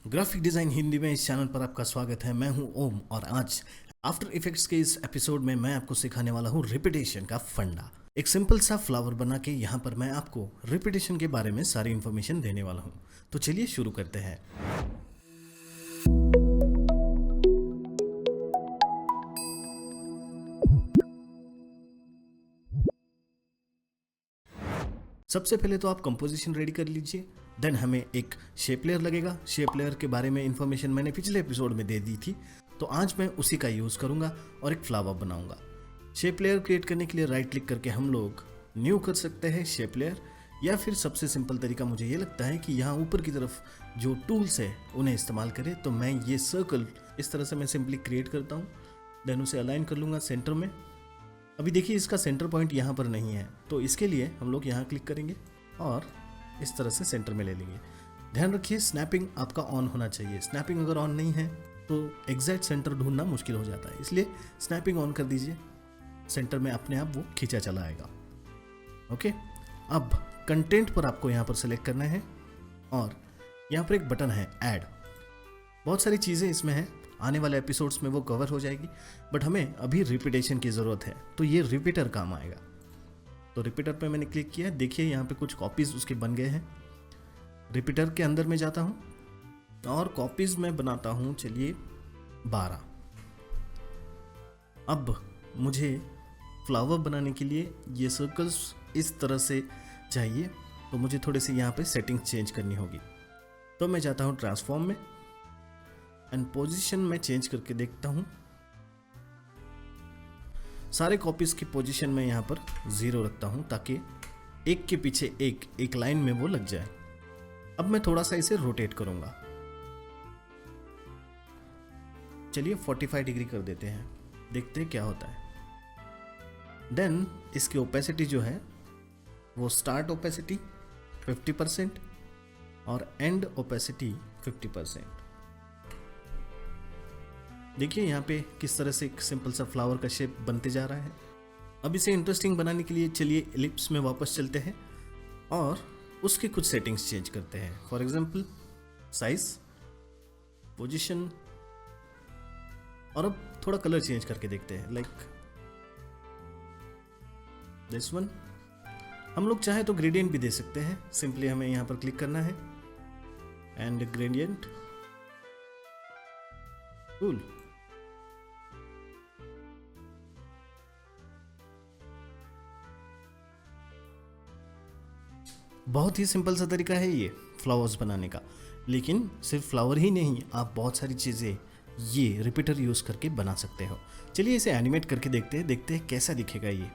Graphic design Hindi में इस channel पर आपका स्वागत है। मैं हूं ओम और आज आफ्टर इफेक्ट्स के इस एपिसोड में मैं आपको सिखाने वाला हूं रिपीटेशन का फंडा। एक सिंपल सा फ्लावर बना के यहाँ पर मैं आपको रिपीटेशन के बारे में सारी इन्फॉर्मेशन देने वाला हूँ। तो चलिए शुरू करते हैं। सबसे पहले तो आप कंपोजिशन रेडी कर लीजिए। देन हमें एक शेप लेयर लगेगा। शेप लेयर के बारे में इंफॉर्मेशन मैंने पिछले एपिसोड में दे दी थी, तो आज मैं उसी का यूज़ करूंगा और एक फ्लावर बनाऊंगा। शेप लेयर क्रिएट करने के लिए राइट क्लिक करके हम लोग न्यू कर सकते हैं शेप लेयर, या फिर सबसे सिंपल तरीका मुझे ये लगता है कि यहाँ ऊपर की तरफ जो टूल्स है उन्हें इस्तेमाल करें। तो मैं ये सर्कल इस तरह से मैं सिंपली क्रिएट करता हूँ, देन उसे अलाइन कर लूँगा सेंटर में। अभी देखिए इसका सेंटर पॉइंट यहाँ पर नहीं है, तो इसके लिए हम लोग यहाँ क्लिक करेंगे और इस तरह से सेंटर में ले लेंगे। ध्यान रखिए स्नैपिंग आपका ऑन होना चाहिए। स्नैपिंग अगर ऑन नहीं है तो एग्जैक्ट सेंटर ढूंढना मुश्किल हो जाता है, इसलिए स्नैपिंग ऑन कर दीजिए। सेंटर में अपने आप वो खींचा चला आएगा। ओके, अब कंटेंट पर आपको यहाँ पर सेलेक्ट करना है और यहाँ पर एक बटन है ऐड। बहुत सारी चीज़ें इसमें हैं, आने वाले एपिसोड्स में वो कवर हो जाएगी, बट हमें अभी रिपीटेशन की ज़रूरत है, तो ये रिपीटर काम आएगा। तो रिपीटर पे मैंने क्लिक किया, देखिए यहाँ पे कुछ कॉपीज़ उसके बन गए हैं। रिपीटर के अंदर में जाता हूँ और कॉपीज़ में बनाता हूँ, चलिए 12। अब मुझे फ्लावर बनाने के लिए ये सर्कल्स इस तरह से चाहिए, तो मुझे थोड़े से यहाँ पे सेटिंग चेंज करनी होगी। तो मैं जाता हूँ ट्रांसफॉर्म में एंड पोजीशन में चेंज करके देखता हूँ। सारे कॉपीज की पोजीशन में यहाँ पर 0 रखता हूँ ताकि एक के पीछे एक लाइन में वो लग जाए। अब मैं थोड़ा सा इसे रोटेट करूंगा, चलिए 45 डिग्री कर देते हैं, देखते हैं क्या होता है। देन इसकी ओपेसिटी जो है वो स्टार्ट ओपेसिटी 50% और एंड ओपेसिटी 50%। देखिए यहाँ पे किस तरह से एक सिंपल सा फ्लावर का शेप बनते जा रहा है। अब इसे इंटरेस्टिंग बनाने के लिए चलिए एलिप्स में वापस चलते हैं और उसके कुछ सेटिंग्स चेंज करते हैं। फॉर एग्जांपल साइज, पोजीशन, और अब थोड़ा कलर चेंज करके देखते हैं, लाइक दिस वन। हम लोग चाहे तो ग्रेडियंट भी दे सकते हैं। सिंपली हमें यहाँ पर क्लिक करना है एंड ग्रेडियंट, कूल। बहुत ही सिंपल सा तरीका है ये फ्लावर्स बनाने का, लेकिन सिर्फ फ्लावर ही नहीं, आप बहुत सारी चीज़ें ये रिपीटर यूज़ करके बना सकते हो। चलिए इसे एनिमेट करके देखते हैं कैसा दिखेगा ये।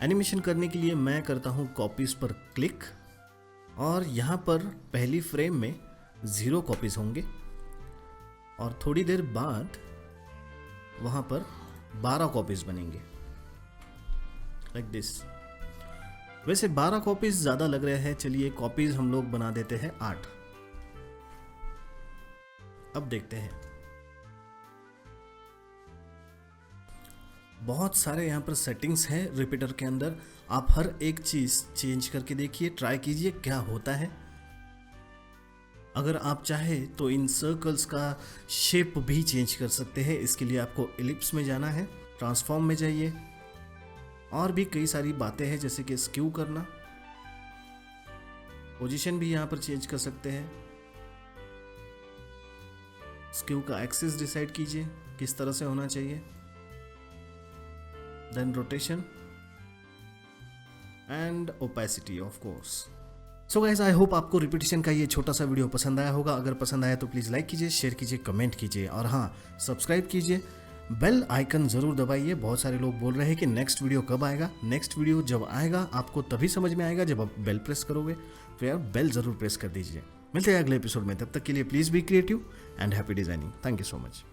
एनिमेशन करने के लिए मैं करता हूँ कॉपीज़ पर क्लिक और यहाँ पर पहली फ्रेम में 0 कॉपीज़ होंगे और थोड़ी देर बाद वहाँ पर 12 कॉपीज़ बनेंगे, लाइक दिस। वैसे 12 कॉपीज ज़्यादा लग रहे हैं, चलिए कॉपीज हम लोग बना देते हैं 8। अब देखते हैं, बहुत सारे यहाँ पर सेटिंग्स हैं रिपीटर के अंदर। आप हर एक चीज़ चेंज करके देखिए, ट्राई कीजिए क्या होता है। अगर आप चाहे तो इन सर्कल्स का शेप भी चेंज कर सकते हैं। इसके लिए आपको एलिप्स में जाना है, ट्रांसफॉर्म में जाइए, और भी कई सारी बातें हैं जैसे कि स्क्यू करना, पोजीशन भी यहाँ पर चेंज कर सकते हैं। स्क्यू का एक्सिस डिसाइड कीजिए किस तरह से होना चाहिए, then rotation and opacity of course. So guys, I hope आपको रिपीटेशन का ये छोटा सा वीडियो पसंद आया होगा। अगर पसंद आया तो प्लीज़ लाइक कीजिए, शेयर कीजिए, कमेंट कीजिए, और हाँ, सब्सक्राइब कीजिए, बेल आइकन ज़रूर दबाइए। बहुत सारे लोग बोल रहे हैं कि नेक्स्ट वीडियो कब आएगा। नेक्स्ट वीडियो जब आएगा आपको तभी समझ में आएगा जब आप बेल प्रेस करोगे, तो यार बेल ज़रूर प्रेस कर दीजिए। मिलते हैं अगले एपिसोड में, तब तक के लिए please be creative and happy designing. Thank you so much.